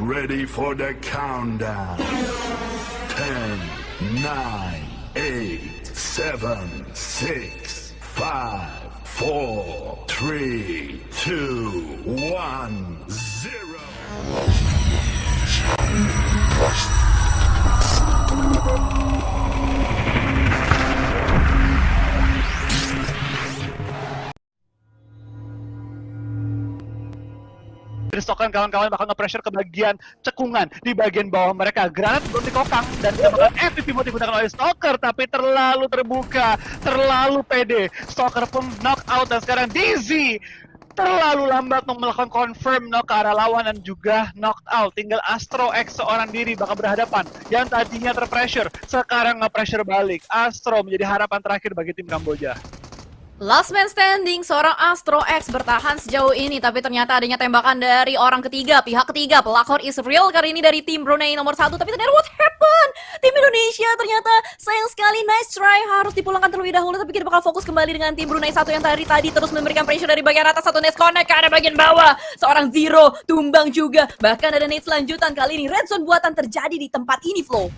ready for the countdown. 10, 9, 8, 7, 6, 5, 4, 3, 2, 1, 0. Stokan kawan-kawan bakal nge-pressure ke bagian cekungan di bagian bawah mereka. Granat belum dikokang dan tembakan FPV mau digunakan oleh Stalker, tapi terlalu terbuka, terlalu pede. Stalker pun knock out dan sekarang Dizzy terlalu lambat untuk melakukan confirm knock ke arah lawan dan juga knock out. Tinggal Astro X seorang diri bakal berhadapan. Yang tadinya terpressure, sekarang nge-pressure balik. Astro menjadi harapan terakhir bagi tim Kamboja. Last man standing, seorang Astro X bertahan sejauh ini, tapi ternyata adanya tembakan dari orang ketiga, pihak ketiga. Pelakor is real kali ini dari tim Brunei nomor 1, tapi ternyata what happened? Tim Indonesia ternyata sayang sekali, nice try, harus dipulangkan terlebih dahulu, tapi kita bakal fokus kembali dengan tim Brunei 1 yang tadi terus memberikan pressure dari bagian atas, satu nest connect ke arah bagian bawah. Seorang Zero tumbang juga, bahkan ada nade selanjutan kali ini. Red zone buatan terjadi di tempat ini, Flow.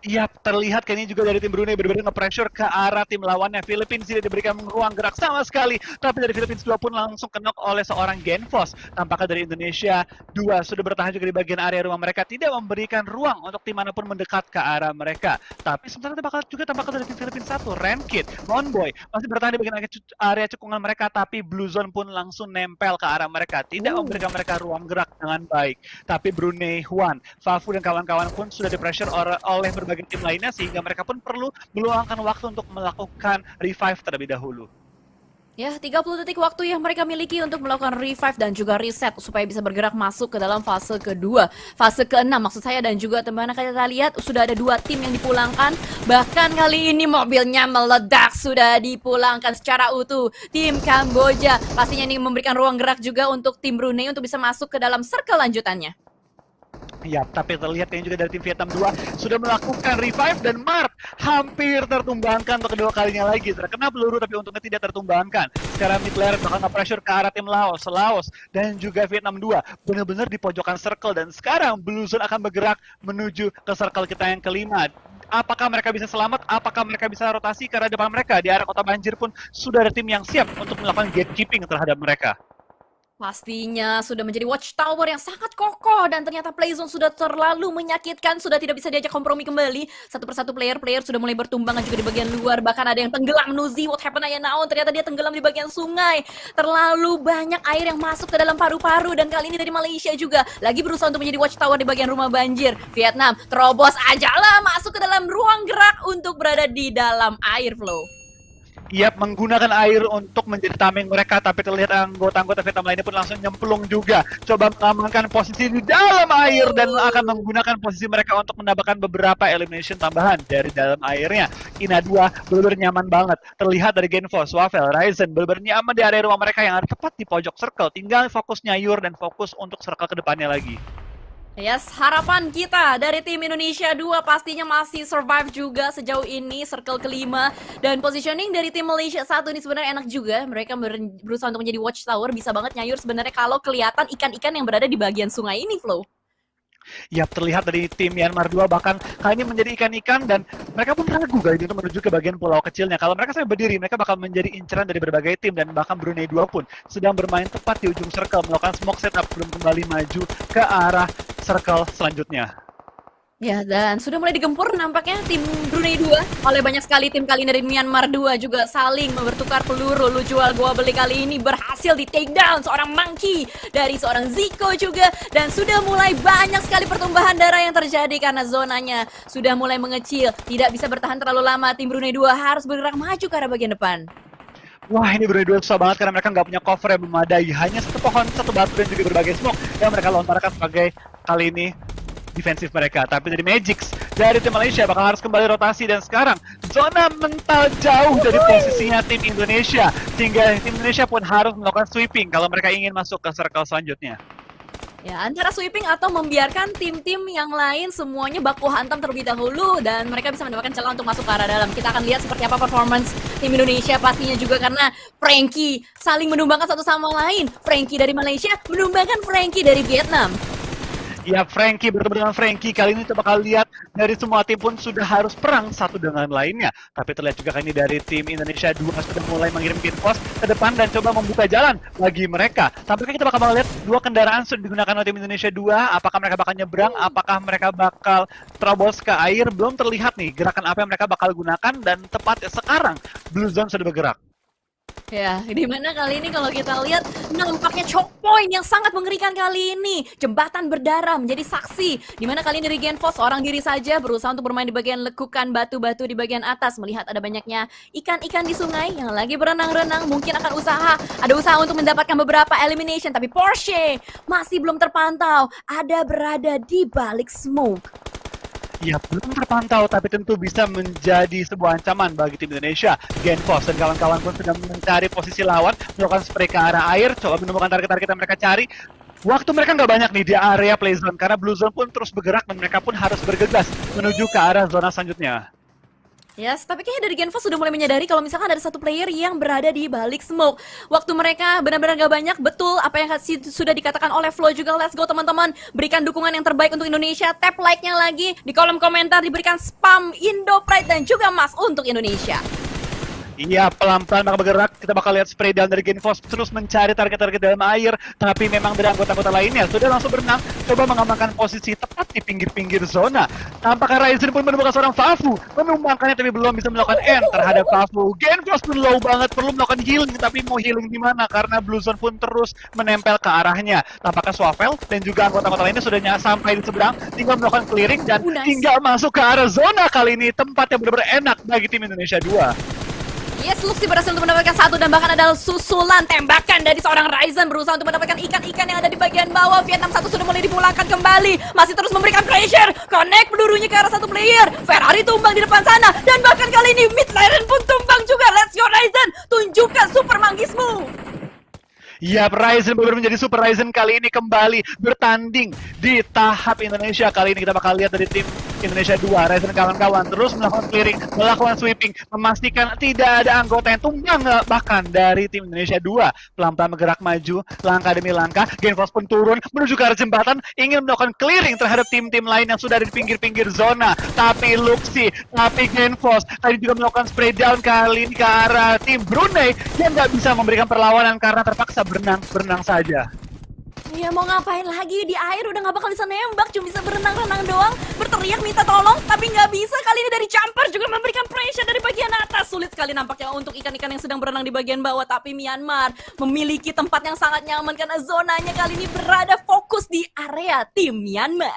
Iya, terlihat kayaknya juga dari tim Brunei benar-benar nge-pressure ke arah tim lawannya. Philippines tidak diberikan ruang gerak sama sekali, tapi dari Philippines 2 pun langsung knock oleh seorang Genfos. Tampaknya dari Indonesia 2 sudah bertahan juga di bagian area rumah mereka, tidak memberikan ruang untuk tim manapun mendekat ke arah mereka. Tapi sementara bakal juga tampaknya dari tim Philippines 1, Rankid, Monboy masih bertahan di bagian area cekungan mereka, tapi Blue Zone pun langsung nempel ke arah mereka, tidak memberikan mereka ruang gerak dengan baik. Tapi Brunei Juan, Fafu dan kawan-kawan pun sudah di-pressure oleh berbagai tim lainnya, sehingga mereka pun perlu meluangkan waktu untuk melakukan revive terlebih dahulu. Ya, 30 detik waktu yang mereka miliki untuk melakukan revive dan juga reset supaya bisa bergerak masuk ke dalam fase kedua, fase ke-6 maksud saya. Dan juga teman-teman kita lihat sudah ada 2 tim yang dipulangkan. Bahkan kali ini mobilnya meledak, sudah dipulangkan secara utuh tim Kamboja. Pastinya ini memberikan ruang gerak juga untuk tim Brunei untuk bisa masuk ke dalam circle lanjutannya. Ya, tapi terlihat kayaknya juga dari tim Vietnam 2 sudah melakukan revive dan Mark hampir tertumbangkan untuk kedua kalinya lagi. Terkena peluru tapi untungnya tidak tertumbangkan. Sekarang mid laner bakal nge-pressure ke arah tim Laos dan juga Vietnam 2 benar-benar di pojokan circle, dan sekarang Blue Zone akan bergerak menuju ke circle kita yang kelima. Apakah mereka bisa selamat? Apakah mereka bisa rotasi ke arah depan mereka? Di arah kota banjir pun sudah ada tim yang siap untuk melakukan gatekeeping terhadap mereka. Pastinya sudah menjadi watchtower yang sangat kokoh, dan ternyata playzone sudah terlalu menyakitkan, sudah tidak bisa diajak kompromi kembali. Satu persatu player sudah mulai bertumbangan juga di bagian luar, bahkan ada yang tenggelam. Nuzi, what happened Ayah Naon? Ternyata dia tenggelam di bagian sungai. Terlalu banyak air yang masuk ke dalam paru-paru, dan kali ini dari Malaysia juga lagi berusaha untuk menjadi watchtower di bagian rumah banjir. Vietnam terobos aja lah masuk ke dalam ruang gerak untuk berada di dalam air, Flow. Yap, menggunakan air untuk menjadi tameng mereka, tapi terlihat anggota-anggota Vietnam lainnya pun langsung nyemplung juga. Coba mengamankan posisi di dalam air dan akan menggunakan posisi mereka untuk mendapatkan beberapa elimination tambahan dari dalam airnya. Ina 2 benar-benar nyaman banget. Terlihat dari Genfos, Wafel, Ryzen benar-benar nyaman di area rumah mereka yang ada tepat di pojok circle. Tinggal fokus nyayur dan fokus untuk circle ke depannya lagi. Yes, harapan kita dari tim Indonesia 2 pastinya masih survive juga sejauh ini, circle kelima. Dan positioning dari tim Malaysia 1 ini sebenarnya enak juga. Mereka berusaha untuk menjadi watchtower, bisa banget nyayur sebenarnya kalau kelihatan ikan-ikan yang berada di bagian sungai ini, Flow. Ya, terlihat dari tim Myanmar 2 bahkan kali ini menjadi ikan-ikan, dan mereka pun ragu kali ini untuk menuju ke bagian pulau kecilnya. Kalau mereka sampai berdiri, mereka bakal menjadi inceran dari berbagai tim, dan bahkan Brunei 2 pun sedang bermain tepat di ujung circle, melakukan smoke setup belum kembali maju ke arah circle selanjutnya. Ya, dan sudah mulai digempur nampaknya tim Brunei 2 oleh banyak sekali tim kali ini dari Myanmar 2 juga saling bertukar peluru. Lu jual gua beli kali ini berhasil di take down seorang Monkey dari seorang Zico juga, dan sudah mulai banyak sekali pertumbuhan darah yang terjadi karena zonanya sudah mulai mengecil. Tidak bisa bertahan terlalu lama, tim Brunei 2 harus bergerak maju ke arah bagian depan. Wah, ini Brunei 2 susah banget karena mereka nggak punya cover yang memadai. Hanya satu pohon, satu batu, dan juga berbagai smoke yang mereka lontarkan sebagai kali ini defensif mereka. Tapi dari Magix dari tim Malaysia bakal harus kembali rotasi, dan sekarang zona mental jauh dari posisinya tim Indonesia, sehingga tim Indonesia pun harus melakukan sweeping kalau mereka ingin masuk ke circle selanjutnya. Ya, antara sweeping atau membiarkan tim-tim yang lain semuanya baku hantam terlebih dahulu, dan mereka bisa mendapatkan celah untuk masuk ke arah dalam. Kita akan lihat seperti apa performance tim Indonesia pastinya juga, karena Frankie saling menumbangkan satu sama lain. Frankie dari Malaysia menumbangkan Frankie dari Vietnam. Ya, Frankie bertemu dengan Frankie. Kali ini kita bakal lihat dari semua tim pun sudah harus perang satu dengan lainnya. Tapi terlihat juga kali ini dari tim Indonesia 2 sudah mulai mengirim Genfos ke depan dan coba membuka jalan bagi mereka. Tampaknya kita bakal lihat dua kendaraan sudah digunakan oleh tim Indonesia 2. Apakah mereka bakal nyebrang? Apakah mereka bakal terobos ke air? Belum terlihat nih gerakan apa yang mereka bakal gunakan, dan tepat sekarang Blue Zone sudah bergerak. Ya, di mana kali ini kalau kita lihat nampaknya choke point yang sangat mengerikan kali ini. Jembatan berdarah menjadi saksi. Di mana kali ini dari Genfos seorang diri saja berusaha untuk bermain di bagian lekukan batu-batu di bagian atas. Melihat ada banyaknya ikan-ikan di sungai yang lagi berenang-renang. Mungkin akan ada usaha untuk mendapatkan beberapa elimination. Tapi Porsche masih belum terpantau. Ada berada di balik smoke. Ya, belum terpantau, tapi tentu bisa menjadi sebuah ancaman bagi tim Indonesia. Genfos dan kawan-kawan pun sedang mencari posisi lawan, melakukan spray ke arah air, coba menemukan target-target yang mereka cari. Waktu mereka nggak banyak nih di area play zone, karena Blue Zone pun terus bergerak dan mereka pun harus bergegas menuju ke arah zona selanjutnya. Yes, tapi kayaknya dari Genfos sudah mulai menyadari kalau misalkan ada satu player yang berada di balik smoke. Waktu mereka benar-benar gak banyak, betul apa yang sudah dikatakan oleh Flo juga. Let's go teman-teman, berikan dukungan yang terbaik untuk Indonesia. Tap like-nya lagi, di kolom komentar diberikan spam Indo Pride dan juga Mas untuk Indonesia. Iya, pelan-pelan bakal bergerak. Kita bakal lihat spray down dari Genfos terus mencari target-target dalam air. Tapi memang dari anggota-anggota lainnya sudah langsung berenang, coba mengamankan posisi tepat di pinggir-pinggir zona. Tampaknya Ryzen pun menemukan seorang Fafu, menumbangkannya tapi belum bisa melakukan end terhadap Fafu. Genfos pun low banget, perlu melakukan healing, tapi mau healing di mana? Karena Blue Zone pun terus menempel ke arahnya. Tampaknya Swavel dan juga anggota-anggota lainnya sudah sampai di seberang, tinggal melakukan clearing dan tinggal masuk ke arah zona kali ini. Tempat yang benar-benar enak bagi tim Indonesia 2. Yes, Luxy berhasil untuk mendapatkan satu dan bahkan ada susulan tembakan dari seorang Ryzen berusaha untuk mendapatkan ikan-ikan yang ada di bagian bawah. Vietnam 1 sudah mulai dipulangkan kembali, masih terus memberikan pressure, connect pelurunya ke arah satu player. Ferrari tumbang di depan sana dan bahkan kali ini mid lane pun tumbang juga. Let's go Ryzen, tunjukkan super manggismu. Ya, Ryzen benar menjadi Super Ryzen kali ini kembali bertanding di tahap Indonesia. Kali ini kita bakal lihat dari tim Indonesia 2, Ryzen kawan-kawan terus melakukan clearing, melakukan sweeping, memastikan tidak ada anggota yang tumbang bahkan dari tim Indonesia 2. Pelan-pelan bergerak maju, langkah demi langkah. Genfos pun turun menuju ke arah jembatan, ingin melakukan clearing terhadap tim-tim lain yang sudah ada di pinggir-pinggir zona. Tapi Luxy, tapi Genfos tadi juga melakukan spray down kali ini ke arah tim Brunei yang nggak bisa memberikan perlawanan karena terpaksa berenang saja. Ya mau ngapain lagi, di air udah gak bakal bisa nembak, cuma bisa berenang-renang doang, berteriak minta tolong, tapi nggak bisa. Kali ini dari jumper juga memberikan pressure dari bagian atas. Sulit sekali nampaknya untuk ikan-ikan yang sedang berenang di bagian bawah, tapi Myanmar memiliki tempat yang sangat nyaman karena zonanya kali ini berada fokus di area tim Myanmar.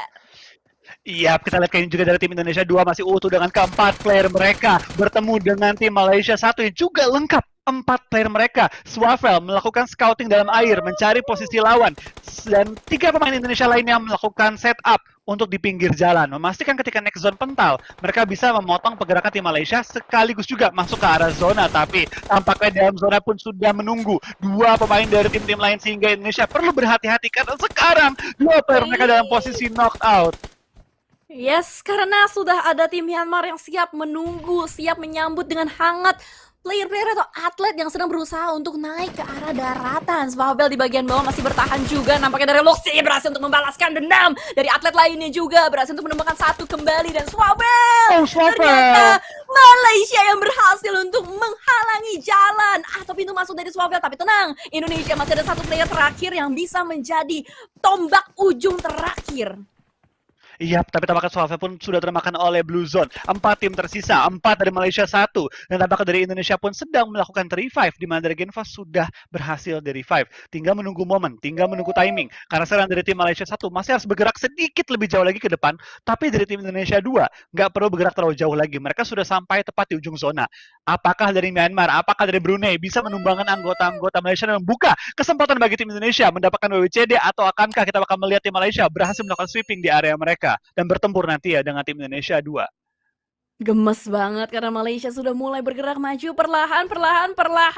Iya, kita lihat kayaknya juga dari tim Indonesia 2 masih utuh dengan keempat player mereka bertemu dengan tim Malaysia 1 yang juga lengkap. 4 player mereka, Swavel melakukan scouting dalam air, mencari posisi lawan, dan 3 pemain Indonesia lainnya melakukan setup untuk di pinggir jalan, memastikan ketika next zone pental, mereka bisa memotong pergerakan tim Malaysia sekaligus juga masuk ke arah zona. Tapi tampaknya dalam zona pun sudah menunggu 2 pemain dari tim-tim lain, sehingga Indonesia perlu berhati-hati karena sekarang 2 player mereka dalam posisi knocked out. Yes, karena sudah ada tim Myanmar yang siap menunggu, siap menyambut dengan hangat player-player atau atlet yang sedang berusaha untuk naik ke arah daratan. Swavel di bagian bawah masih bertahan juga. Nampaknya dari Luxy berhasil untuk membalaskan dendam. Dari atlet lainnya juga berhasil untuk menemukan satu kembali. Dan Swavel, ternyata Malaysia yang berhasil untuk menghalangi jalan atau pintu masuk dari Swavel. Tapi tenang, Indonesia masih ada satu player terakhir yang bisa menjadi tombak ujung terakhir. Iya, tapi tampaknya Swavel pun sudah termakan oleh Blue Zone. 4 tim tersisa, 4 dari Malaysia 1. Dan tampaknya dari Indonesia pun sedang melakukan revive, di mana dari Genfos sudah berhasil revive. Tinggal menunggu momen, tinggal menunggu timing. Karena sekarang dari tim Malaysia 1 masih harus bergerak sedikit lebih jauh lagi ke depan. Tapi dari tim Indonesia 2 nggak perlu bergerak terlalu jauh lagi. Mereka sudah sampai tepat di ujung zona. Apakah dari Myanmar, apakah dari Brunei bisa menumbangkan anggota-anggota Malaysia dan membuka kesempatan bagi tim Indonesia mendapatkan WWCD, atau akankah kita bakal melihat tim Malaysia berhasil melakukan sweeping di area mereka dan bertempur nanti ya dengan tim Indonesia 2. Gemes banget karena Malaysia sudah mulai bergerak maju perlahan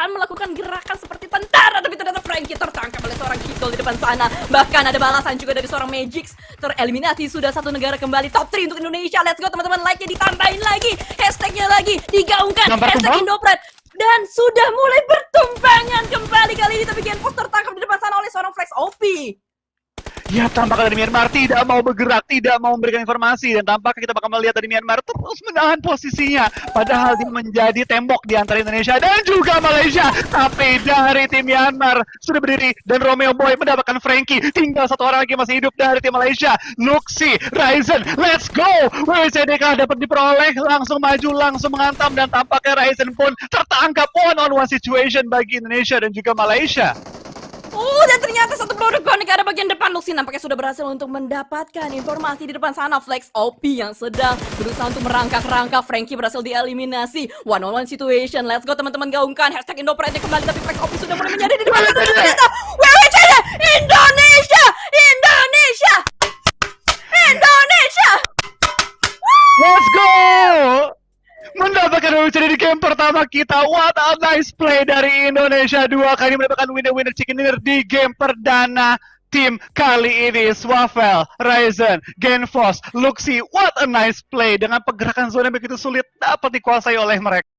melakukan gerakan seperti tentara, tapi ternyata Frankie tertangkap oleh seorang Kidul di depan sana. Bahkan ada balasan juga dari seorang Magix, tereliminasi. Sudah satu negara kembali top 3 untuk Indonesia. Let's go teman-teman, like-nya ditambahin lagi, hashtag-nya lagi digaungkan, hashtag Indopred. Dan sudah mulai bertumbangan kembali kali ini, tapi Genfos tertangkap di depan sana oleh seorang Flex OP. Ya, tampaknya dari Myanmar tidak mau bergerak, tidak mau memberikan informasi, dan tampaknya kita bakal melihat dari Myanmar terus menahan posisinya, padahal dia menjadi tembok di antara Indonesia dan juga Malaysia. Tapi dari tim Myanmar sudah berdiri dan Romeo Boy mendapatkan Frankie. Tinggal satu orang lagi masih hidup dari tim Malaysia, Luxi, Ryzen, let's go! WCDK dapat diperoleh, langsung maju, langsung menghantam, dan tampaknya Ryzen pun tertangkap one-on-one situation bagi Indonesia dan juga Malaysia. Dan ternyata satu produk connect ada bagian depan. Luxi nampaknya sudah berhasil untuk mendapatkan informasi di depan sana. Flex OP yang sedang berusaha untuk merangkak-rangkak. Frankie berhasil dieliminasi. One-on-one situation. Let's go teman-teman, gaungkan hashtag Indopride kembali. Tapi Flex OP sudah mulai menjadi di depan sana. Ternyata WWCD Indonesia! Indonesia! Indonesia! Let's go! Mendapatkan WWCD di game pertama kita. What a nice play dari Indonesia. 2 kali mendapatkan winner chicken dinner di game perdana tim kali ini. Swavel, Ryzen, Genfos, Luxi. What a nice play dengan pergerakan zona yang begitu sulit dapat dikuasai oleh mereka.